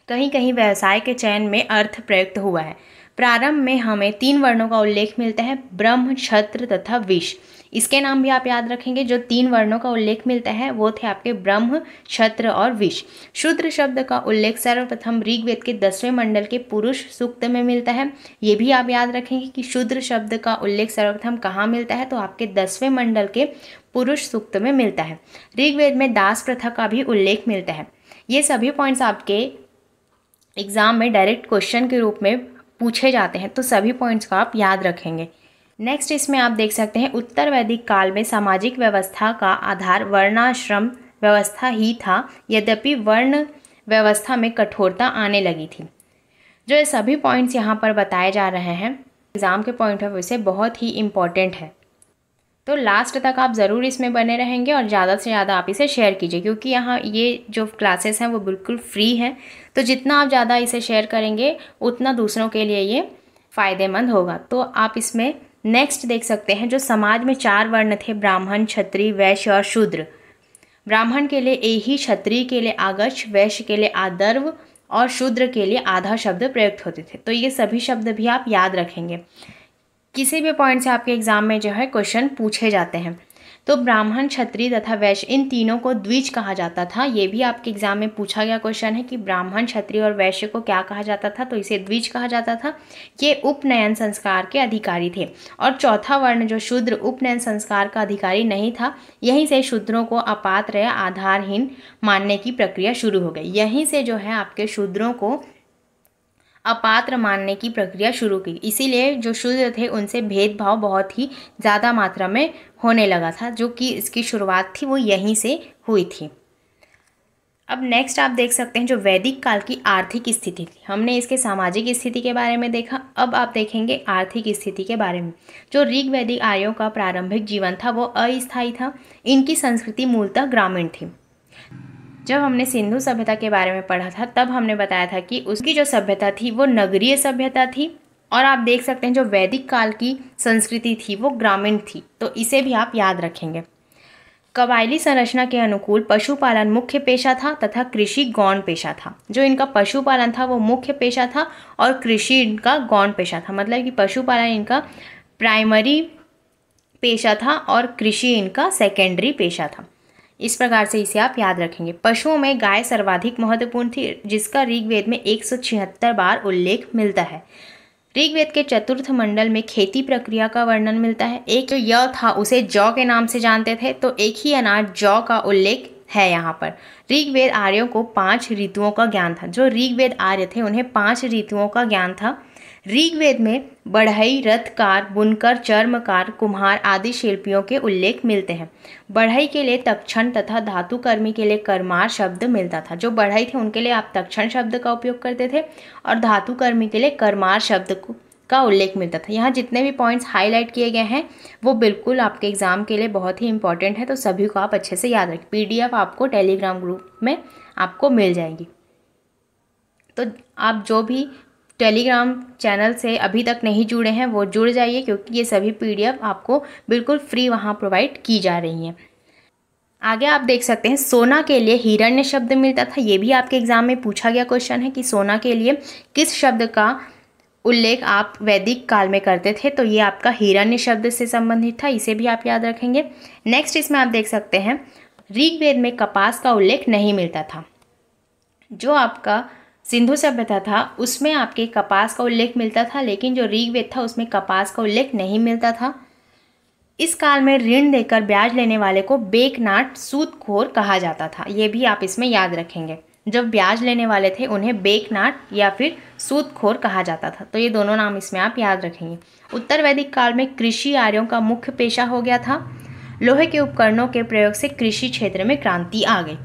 कहीं कहीं व्यवसाय के चयन में अर्थ प्रयुक्त हुआ है। प्रारंभ में हमें 3 वर्णों का उल्लेख मिलता है, ब्रह्म, क्षत्र तथा विश्व। इसके नाम भी आप याद रखेंगे। जो 3 वर्णों का उल्लेख मिलता है वो थे आपके ब्रह्म, क्षत्र और विश्व। शूद्र शब्द का उल्लेख सर्वप्रथम ऋग्वेद के 10वें मंडल के पुरुष सूक्त में मिलता है। ये भी आप याद रखेंगे कि शूद्र शब्द का उल्लेख सर्वप्रथम कहाँ मिलता है, तो आपके 10वें मंडल के पुरुष सूक्त में मिलता है। ऋग्वेद में दास प्रथा का भी उल्लेख मिलता है। ये सभी पॉइंट्स आपके एग्जाम में डायरेक्ट क्वेश्चन के रूप में पूछे जाते हैं, तो सभी पॉइंट्स का आप याद रखेंगे। नेक्स्ट इसमें आप देख सकते हैं उत्तर वैदिक काल में सामाजिक व्यवस्था का आधार वर्णाश्रम व्यवस्था ही था, यद्यपि वर्ण व्यवस्था में कठोरता आने लगी थी। जो ये सभी पॉइंट्स यहाँ पर बताए जा रहे हैं एग्ज़ाम के पॉइंट ऑफ व्यू से बहुत ही इम्पॉर्टेंट है। तो लास्ट तक आप ज़रूर इसमें बने रहेंगे और ज़्यादा से ज़्यादा आप इसे शेयर कीजिए, क्योंकि यहाँ ये जो क्लासेस हैं वो बिल्कुल फ्री हैं। तो जितना आप ज़्यादा इसे शेयर करेंगे उतना दूसरों के लिए ये फायदेमंद होगा। तो आप इसमें नेक्स्ट देख सकते हैं, जो समाज में 4 वर्ण थे, ब्राह्मण, क्षत्रिय, वैश्य और शूद्र। ब्राह्मण के लिए ए ही, क्षत्रिय के लिए आगच्छ, वैश्य के लिए आदर्व और शूद्र के लिए आधा शब्द प्रयुक्त होते थे। तो ये सभी शब्द भी आप याद रखेंगे, किसी भी पॉइंट से आपके एग्जाम में जो है क्वेश्चन पूछे जाते हैं। तो ब्राह्मण, क्षत्रिय तथा वैश्य इन तीनों को द्विज कहा जाता था। ये भी आपके एग्जाम में पूछा गया क्वेश्चन है कि ब्राह्मण, क्षत्रिय और वैश्य को क्या कहा जाता था, तो इसे द्विज कहा जाता था। ये उपनयन संस्कार के अधिकारी थे। और चौथा वर्ण जो शूद्र उपनयन संस्कार का अधिकारी नहीं था, यहीं से शूद्रों को अपात्र या आधारहीन मानने की प्रक्रिया शुरू हो गई। यहीं से जो है आपके शूद्रों को अपात्र मानने की प्रक्रिया शुरू की। इसीलिए जो शूद्र थे उनसे भेदभाव बहुत ही ज़्यादा मात्रा में होने लगा था, जो कि इसकी शुरुआत थी वो यहीं से हुई थी। अब नेक्स्ट आप देख सकते हैं जो वैदिक काल की आर्थिक स्थिति थी। हमने इसके सामाजिक स्थिति के बारे में देखा, अब आप देखेंगे आर्थिक स्थिति के बारे में। जो ऋग वैदिक आर्यों का प्रारंभिक जीवन था वो अस्थायी था। इनकी संस्कृति मूलतः ग्रामीण थी। जब हमने सिंधु सभ्यता के बारे में पढ़ा था तब हमने बताया था कि उसकी जो सभ्यता थी वो नगरीय सभ्यता थी। और आप देख सकते हैं जो वैदिक काल की संस्कृति थी वो ग्रामीण थी। तो इसे भी आप याद रखेंगे। कबायली संरचना के अनुकूल पशुपालन मुख्य पेशा था तथा कृषि गौण पेशा था। जो इनका पशुपालन था वो मुख्य पेशा था और कृषि इनका गौण पेशा था। मतलब कि पशुपालन इनका प्राइमरी पेशा था और कृषि इनका सेकेंडरी पेशा था। इस प्रकार से इसे आप याद रखेंगे। पशुओं में गाय सर्वाधिक महत्वपूर्ण थी, जिसका ऋग्वेद में 176 बार उल्लेख मिलता है। ऋग्वेद के चतुर्थ मंडल में खेती प्रक्रिया का वर्णन मिलता है। एक जो य था उसे जौ के नाम से जानते थे, तो एक ही अनाज जौ का उल्लेख है यहाँ पर। ऋग्वेद आर्यों को 5 ऋतुओं का ज्ञान था। जो ऋग्वेद आर्य थे उन्हें 5 ऋतुओं का ज्ञान था। ऋग्वेद में बढ़ई, रथकार, बुनकर, चर्मकार, कुम्हार आदि शिल्पियों के उल्लेख मिलते हैं। बढ़ई के लिए तक्षण तथा धातुकर्मी के लिए कर्मार शब्द मिलता था। जो बढ़ई थे उनके लिए आप तक्षण शब्द का उपयोग करते थे और धातुकर्मी के लिए कर्मार शब्द का उल्लेख मिलता था। यहाँ जितने भी पॉइंट्स हाईलाइट किए गए हैं वो बिल्कुल आपके एग्जाम के लिए बहुत ही इंपॉर्टेंट है, तो सभी को आप अच्छे से याद रखें। PDF आपको टेलीग्राम ग्रुप में आपको मिल जाएगी। तो आप जो भी टेलीग्राम चैनल से अभी तक नहीं जुड़े हैं वो जुड़ जाइए, क्योंकि ये सभी PDF आपको बिल्कुल फ्री वहाँ प्रोवाइड की जा रही हैं। आगे आप देख सकते हैं सोना के लिए हिरण्य शब्द मिलता था। ये भी आपके एग्जाम में पूछा गया क्वेश्चन है कि सोना के लिए किस शब्द का उल्लेख आप वैदिक काल में करते थे, तो ये आपका हिरण्य शब्द से संबंधित था। इसे भी आप याद रखेंगे। नेक्स्ट इसमें आप देख सकते हैं ऋग्वेद में कपास का उल्लेख नहीं मिलता था। जो आपका सिंधु सभ्यता था उसमें आपके कपास का उल्लेख मिलता था, लेकिन जो ऋग्वेद था उसमें कपास का उल्लेख नहीं मिलता था। इस काल में ऋण देकर ब्याज लेने वाले को बेकनाट, सूदखोर कहा जाता था। ये भी आप इसमें याद रखेंगे। जब ब्याज लेने वाले थे उन्हें बेकनाट या फिर सूदखोर कहा जाता था। तो ये दोनों नाम इसमें आप याद रखेंगे। उत्तर वैदिक काल में कृषि आर्यों का मुख्य पेशा हो गया था। लोहे के उपकरणों के प्रयोग से कृषि क्षेत्र में क्रांति आ गई।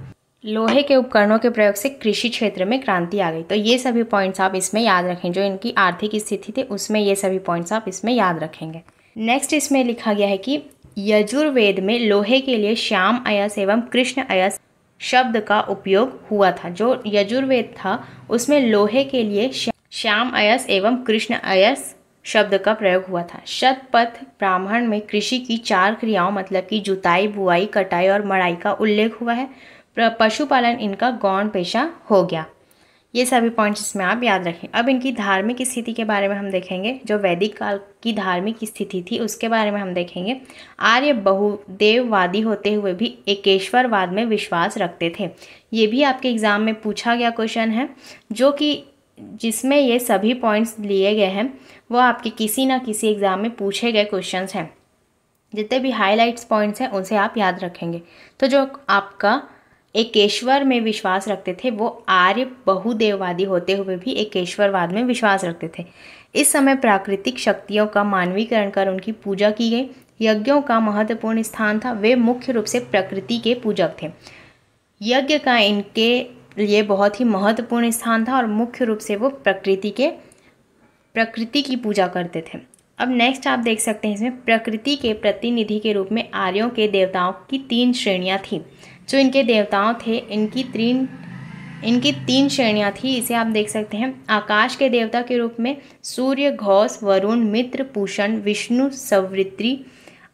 लोहे के उपकरणों के प्रयोग से कृषि क्षेत्र में क्रांति आ गई। तो ये सभी पॉइंट्स आप इसमें याद रखें। जो इनकी आर्थिक स्थिति थी उसमें ये सभी पॉइंट्स आप इसमें याद रखेंगे। नेक्स्ट इसमें लिखा गया है कि यजुर्वेद में लोहे के लिए श्याम अयस एवं कृष्ण अयस शब्द का उपयोग हुआ था। जो यजुर्वेद था उसमें लोहे के लिए श्याम अयस एवं कृष्ण अयस शब्द का प्रयोग हुआ था। शतपथ ब्राह्मण में कृषि की 4 क्रियाओं मतलब कि जुताई, बुआई, कटाई और मड़ाई का उल्लेख हुआ है। पशुपालन इनका गौण पेशा हो गया। ये सभी पॉइंट्स इसमें आप याद रखें। अब इनकी धार्मिक स्थिति के बारे में हम देखेंगे। जो वैदिक काल की धार्मिक स्थिति थी उसके बारे में हम देखेंगे। आर्य बहुदेववादी होते हुए भी एकेश्वरवाद में विश्वास रखते थे। ये भी आपके एग्जाम में पूछा गया क्वेश्चन है, जो कि जिसमें ये सभी पॉइंट्स लिए गए हैं वो आपके किसी ना किसी एग्जाम में पूछे गए क्वेश्चंस हैं। जितने भी हाईलाइट्स पॉइंट्स हैं उनसे आप याद रखेंगे। तो जो आपका एकेश्वर में विश्वास रखते थे वो आर्य बहुदेववादी होते हुए भी एकेश्वरवाद में विश्वास रखते थे। इस समय प्राकृतिक शक्तियों का मानवीकरण कर उनकी पूजा की गई। यज्ञों का महत्वपूर्ण स्थान था। वे मुख्य रूप से प्रकृति के पूजक थे। यज्ञ का इनके लिए बहुत ही महत्वपूर्ण स्थान था और मुख्य रूप से वो प्रकृति की पूजा करते थे। अब नेक्स्ट आप देख सकते हैं इसमें प्रकृति के प्रतिनिधि के रूप में आर्यों के देवताओं की 3 श्रेणियां थी। जो इनके देवताओं थे इनकी इनकी 3 श्रेणियां थी, इसे आप देख सकते हैं। आकाश के देवता के रूप में सूर्य, घोष, वरुण, मित्र, पूषण, विष्णु, सवित्री,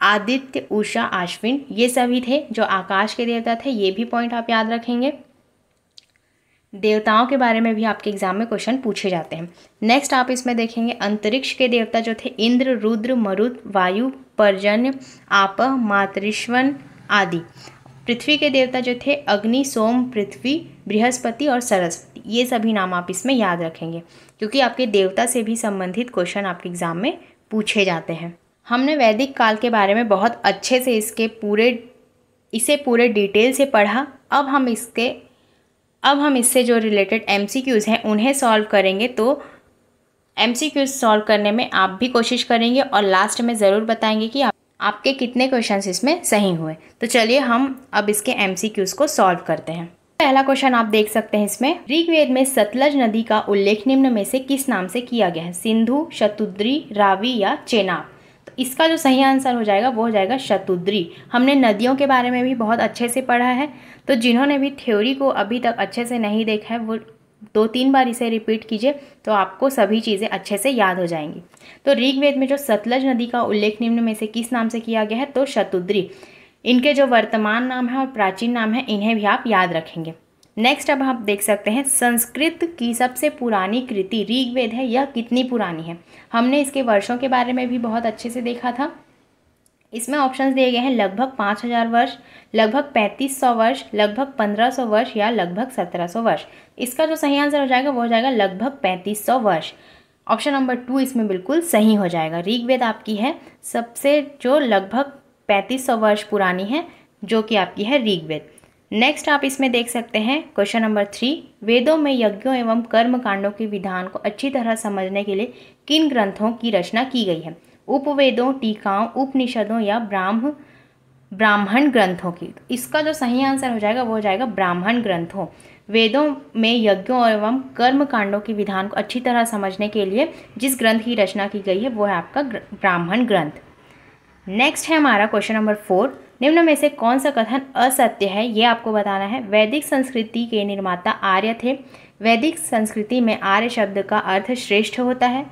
आदित्य, उषा, आश्विन, ये सभी थे जो आकाश के देवता थे। ये भी पॉइंट आप याद रखेंगे। देवताओं के बारे में भी आपके एग्जाम में क्वेश्चन पूछे जाते हैं। नेक्स्ट आप इसमें देखेंगे अंतरिक्ष के देवता जो थे इंद्र, रुद्र, मरुत, वायु, पर्जन्य, आप, मातृश्वन आदि। पृथ्वी के देवता जो थे अग्नि, सोम, पृथ्वी, बृहस्पति और सरस्वती। ये सभी नाम आप इसमें याद रखेंगे क्योंकि आपके देवता से भी संबंधित क्वेश्चन आपके एग्जाम में पूछे जाते हैं। हमने वैदिक काल के बारे में बहुत अच्छे से इसे पूरे डिटेल से पढ़ा। अब हम इससे जो रिलेटेड MCQs हैं उन्हें सॉल्व करेंगे। तो MCQs सॉल्व करने में आप भी कोशिश करेंगे और लास्ट में ज़रूर बताएंगे कि आपके कितने क्वेश्चंस इसमें सही हुए। तो चलिए हम अब इसके MCQs को सॉल्व करते हैं। पहला क्वेश्चन आप देख सकते हैं इसमें, ऋग्वेद में सतलज नदी का उल्लेख निम्न में से किस नाम से किया गया है? सिंधु, शतुद्री, रावी या चेनाब? तो इसका जो सही आंसर हो जाएगा वो हो जाएगा शतुद्री। हमने नदियों के बारे में भी बहुत अच्छे से पढ़ा है, तो जिन्होंने भी थ्योरी को अभी तक अच्छे से नहीं देखा है वो 2-3 बार इसे रिपीट कीजिए तो आपको सभी चीज़ें अच्छे से याद हो जाएंगी। तो ऋग्वेद में जो सतलज नदी का उल्लेख निम्न में से किस नाम से किया गया है? तो शतुद्री। इनके जो वर्तमान नाम है और प्राचीन नाम है इन्हें भी आप याद रखेंगे। नेक्स्ट अब आप देख सकते हैं संस्कृत की सबसे पुरानी कृति ऋग्वेद है, यह कितनी पुरानी है? हमने इसके वर्षों के बारे में भी बहुत अच्छे से देखा था। इसमें ऑप्शंस दिए गए हैं लगभग 5000 वर्ष, लगभग 3500 वर्ष, लगभग 1500 वर्ष या लगभग 1700 वर्ष। इसका जो सही आंसर हो जाएगा वो हो जाएगा लगभग 3500 वर्ष। ऑप्शन नंबर 2 इसमें बिल्कुल सही हो जाएगा। ऋग्वेद आपकी है सबसे जो लगभग 3500 वर्ष पुरानी है, जो कि आपकी है ऋग्वेद। नेक्स्ट आप इसमें देख सकते हैं क्वेश्चन नंबर 3, वेदों में यज्ञों एवं कर्म कांडों के विधान को अच्छी तरह समझने के लिए किन ग्रंथों की रचना की गई है? उपवेदों, टीकाओं, उपनिषदों या ब्राह्मण ग्रंथों की? इसका जो सही आंसर हो जाएगा वो हो जाएगा ब्राह्मण ग्रंथों। वेदों में यज्ञों एवं कर्म कांडों के विधान को अच्छी तरह समझने के लिए जिस ग्रंथ की रचना की गई है वो है आपका ब्राह्मण ग्रंथ। नेक्स्ट है हमारा क्वेश्चन नंबर 4, निम्न में से कौन सा कथन असत्य है ये आपको बताना है। वैदिक संस्कृति के निर्माता आर्य थे। वैदिक संस्कृति में आर्य शब्द का अर्थ श्रेष्ठ होता है।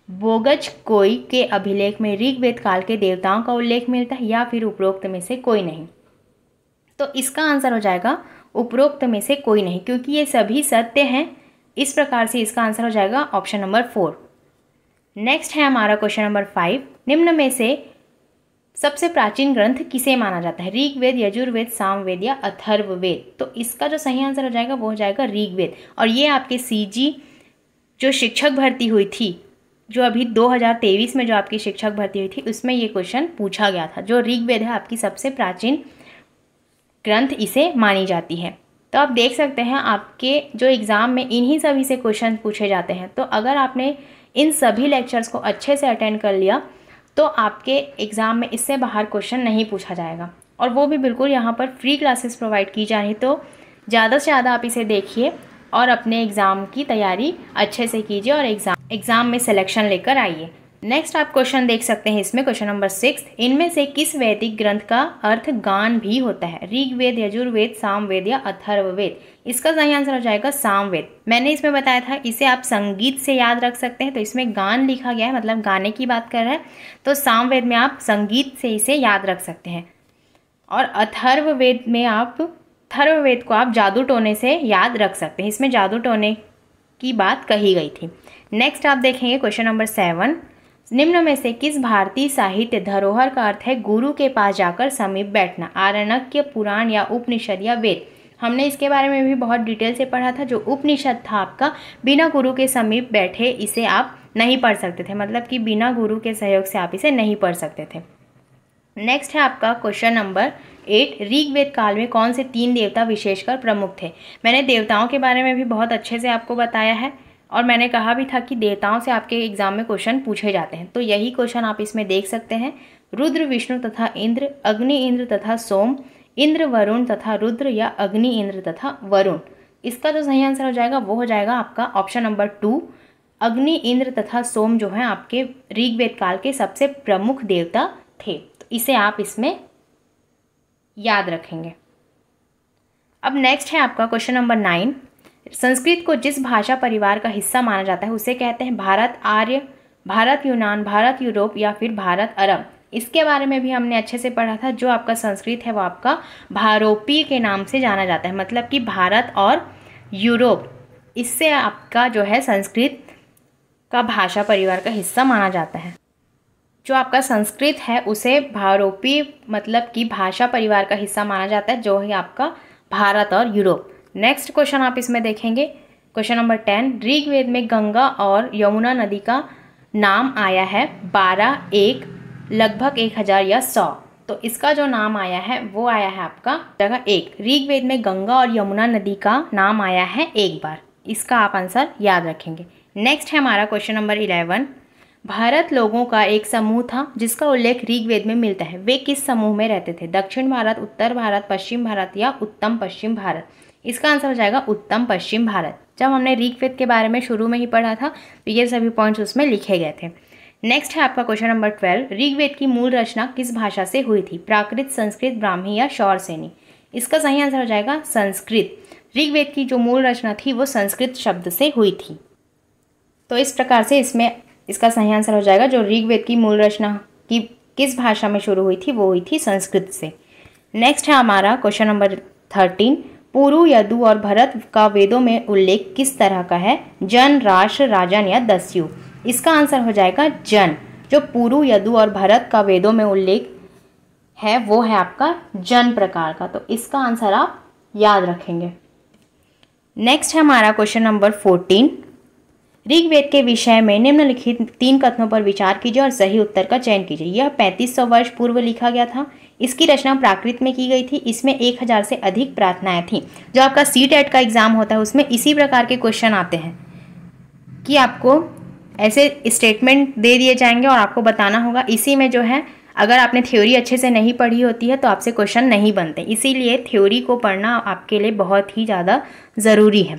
बोगज कोई के अभिलेख में ऋग्वेद काल के देवताओं का उल्लेख मिलता है, या फिर उपरोक्त में से कोई नहीं? तो इसका आंसर हो जाएगा उपरोक्त में से कोई नहीं, क्योंकि ये सभी सत्य हैं। इस प्रकार से इसका आंसर हो जाएगा ऑप्शन नंबर 4। नेक्स्ट है हमारा क्वेश्चन नंबर 5, निम्न में से सबसे प्राचीन ग्रंथ किसे माना जाता है? ऋग्वेद, यजुर्वेद, सामवेद या अथर्ववेद? तो इसका जो सही आंसर हो जाएगा वो हो जाएगा ऋग्वेद। और ये आपके CG जो शिक्षक भर्ती हुई थी, जो अभी 2023 में जो आपकी शिक्षक भर्ती हुई थी, उसमें ये क्वेश्चन पूछा गया था। जो ऋग्वेद है आपकी सबसे प्राचीन ग्रंथ इसे मानी जाती है। तो आप देख सकते हैं आपके जो एग्ज़ाम में इन्हीं सभी से क्वेश्चन पूछे जाते हैं। तो अगर आपने इन सभी लेक्चर्स को अच्छे से अटेंड कर लिया तो आपके एग्ज़ाम में इससे बाहर क्वेश्चन नहीं पूछा जाएगा, और वो भी बिल्कुल यहाँ पर फ्री क्लासेस प्रोवाइड की जा रही। तो ज़्यादा से ज़्यादा आप इसे देखिए और अपने एग्ज़ाम की तैयारी अच्छे से कीजिए और एग्ज़ाम में सिलेक्शन लेकर आइए। नेक्स्ट आप क्वेश्चन देख सकते हैं इसमें क्वेश्चन नंबर 6, इनमें से किस वैदिक ग्रंथ का अर्थ गान भी होता है? ऋग्वेद, यजुर्वेद, सामवेद या अथर्ववेद? इसका सही आंसर हो जाएगा सामवेद। मैंने इसमें बताया था इसे आप संगीत से याद रख सकते हैं, तो इसमें गान लिखा गया है, मतलब गाने की बात कर रहा है, तो सामवेद में आप संगीत से इसे याद रख सकते हैं। और अथर्ववेद में अथर्ववेद को आप जादू टोने से याद रख सकते हैं, इसमें जादू टोने की बात कही गई थी। नेक्स्ट आप देखेंगे क्वेश्चन नंबर 7, निम्न में से किस भारतीय साहित्य धरोहर का अर्थ है गुरु के पास जाकर समीप बैठना? आरण्यक, पुराण या उपनिषद या वेद? हमने इसके बारे में भी बहुत डिटेल से पढ़ा था। जो उपनिषद था आपका, बिना गुरु के समीप बैठे इसे आप नहीं पढ़ सकते थे, मतलब कि बिना गुरु के सहयोग से आप इसे नहीं पढ़ सकते थे। नेक्स्ट है आपका क्वेश्चन नंबर 8, ऋग्वेद काल में कौन से 3 देवता विशेषकर प्रमुख थे? मैंने देवताओं के बारे में भी बहुत अच्छे से आपको बताया है, और मैंने कहा भी था कि देवताओं से आपके एग्जाम में क्वेश्चन पूछे जाते हैं। तो यही क्वेश्चन आप इसमें देख सकते हैं। रुद्र, विष्णु तथा इंद्र, अग्नि, इंद्र तथा सोम, इंद्र, वरुण तथा रुद्र या अग्नि, इंद्र तथा वरुण? इसका जो सही आंसर हो जाएगा वो हो जाएगा आपका ऑप्शन नंबर 2, अग्नि, इंद्र तथा सोम जो है आपके ऋग्वेद काल के सबसे प्रमुख देवता थे। तो इसे आप इसमें याद रखेंगे। अब नेक्स्ट है आपका क्वेश्चन नंबर 9, संस्कृत को जिस भाषा परिवार का हिस्सा माना जाता है उसे कहते हैं भारत आर्य, भारत यूनान, भारत यूरोप या फिर भारत अरब। इसके बारे में भी हमने अच्छे से पढ़ा था। जो आपका संस्कृत है वो आपका भारोपीय के नाम से जाना जाता है, मतलब कि भारत और यूरोप, इससे आपका जो है संस्कृत का भाषा परिवार का हिस्सा माना जाता है। जो आपका संस्कृत है उसे भारोपीय मतलब कि भाषा परिवार का हिस्सा माना जाता है, जो है आपका भारत और यूरोप। नेक्स्ट क्वेश्चन आप इसमें देखेंगे, क्वेश्चन नंबर 10, ऋग्वेद में गंगा और यमुना नदी का नाम आया है 12, 1, लगभग 1000 या 100। तो इसका जो नाम आया है वो आया है आपका जगह 1। ऋग्वेद में गंगा और यमुना नदी का नाम आया है एक बार, इसका आप आंसर याद रखेंगे। नेक्स्ट है हमारा क्वेश्चन नंबर 11, भारत लोगों का एक समूह था जिसका उल्लेख ऋग्वेद में मिलता है। वे किस समूह में रहते थे? दक्षिण भारत, उत्तर भारत, पश्चिम भारत या उत्तम पश्चिम भारत? इसका आंसर हो जाएगा उत्तम पश्चिम भारत। जब हमने ऋग्वेद के बारे में शुरू में ही पढ़ा था तो ये सभी पॉइंट्स उसमें लिखे गए थे। नेक्स्ट है आपका क्वेश्चन नंबर 12, ऋग्वेद की मूल रचना किस भाषा से हुई थी? प्राकृत, संस्कृत, ब्राह्मी या शौरसेनी? इसका सही आंसर हो जाएगा संस्कृत। ऋग्वेद की जो मूल रचना थी वो संस्कृत शब्द से हुई थी। तो इस प्रकार से इसमें इसका सही आंसर हो जाएगा जो ऋग्वेद की मूल रचना की किस भाषा में शुरू हुई थी वो हुई थी संस्कृत से। नेक्स्ट है हमारा क्वेश्चन नंबर 13, पुरु, यदु और भरत का वेदों में उल्लेख किस तरह का है? जन, राष्ट्र, राजन या दस्यु? इसका आंसर हो जाएगा जन। जो पुरु, यदु और भरत का वेदों में उल्लेख है वो है आपका जन प्रकार का, तो इसका आंसर आप याद रखेंगे। नेक्स्ट है हमारा क्वेश्चन नंबर 14, ऋग्वेद के विषय में निम्नलिखित 3 कथनों पर विचार कीजिए और सही उत्तर का चयन कीजिए। यह 3500 वर्ष पूर्व लिखा गया था। इसकी रचना प्राकृत में की गई थी। इसमें 1000 से अधिक प्रार्थनाएं थीं। जो आपका CTET का एग्जाम होता है उसमें इसी प्रकार के क्वेश्चन आते हैं कि आपको ऐसे स्टेटमेंट दे दिए जाएंगे और आपको बताना होगा। इसी में जो है अगर आपने थ्योरी अच्छे से नहीं पढ़ी होती है तो आपसे क्वेश्चन नहीं बनते, इसीलिए थ्योरी को पढ़ना आपके लिए बहुत ही ज़्यादा ज़रूरी है।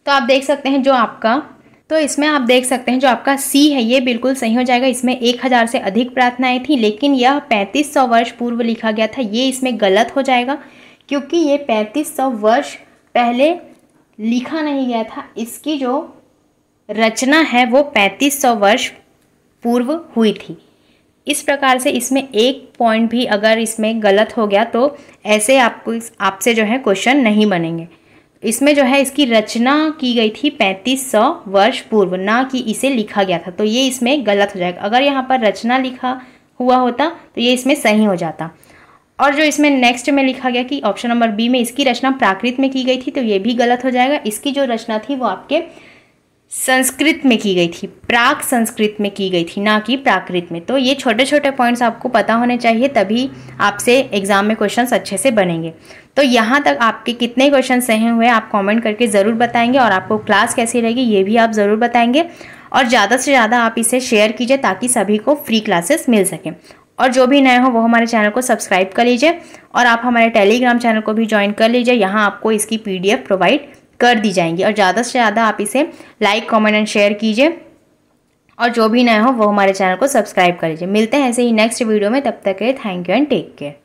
तो आप देख सकते हैं जो आपका इसमें आप देख सकते हैं जो आपका C है ये बिल्कुल सही हो जाएगा। इसमें 1000 से अधिक प्रार्थनाएं थी, लेकिन यह 3500 वर्ष पूर्व लिखा गया था, ये इसमें गलत हो जाएगा क्योंकि ये 3500 वर्ष पहले लिखा नहीं गया था। इसकी जो रचना है वो 3500 वर्ष पूर्व हुई थी। इस प्रकार से इसमें एक पॉइंट भी अगर इसमें गलत हो गया तो ऐसे आपसे जो है क्वेश्चन नहीं बनेंगे। इसमें जो है इसकी रचना की गई थी 3500 वर्ष पूर्व, ना कि इसे लिखा गया था, तो ये इसमें गलत हो जाएगा। अगर यहाँ पर रचना लिखा हुआ होता तो ये इसमें सही हो जाता। और जो इसमें नेक्स्ट में लिखा गया कि ऑप्शन नंबर बी में इसकी रचना प्राकृत में की गई थी, तो ये भी गलत हो जाएगा। इसकी जो रचना थी वो आपके संस्कृत में की गई थी, प्राक संस्कृत में की गई थी, ना कि प्राकृत में। तो ये छोटे छोटे पॉइंट्स आपको पता होने चाहिए, तभी आपसे एग्जाम में क्वेश्चंस अच्छे से बनेंगे। तो यहाँ तक आपके कितने क्वेश्चन सही हुए आप कमेंट करके ज़रूर बताएंगे, और आपको क्लास कैसी रहेगी ये भी आप ज़रूर बताएंगे। और ज़्यादा से ज़्यादा आप इसे शेयर कीजिए ताकि सभी को फ्री क्लासेस मिल सकें। और जो भी नए हो वो हमारे चैनल को सब्सक्राइब कर लीजिए, और आप हमारे टेलीग्राम चैनल को भी ज्वाइन कर लीजिए। यहाँ आपको इसकी PDF प्रोवाइड कर दी जाएंगी। और ज़्यादा से ज़्यादा आप इसे लाइक, कमेंट एंड शेयर कीजिए, और जो भी नए हो वो हमारे चैनल को सब्सक्राइब कर लीजिए। मिलते हैं ऐसे ही नेक्स्ट वीडियो में, तब तक के लिए thank you and take care.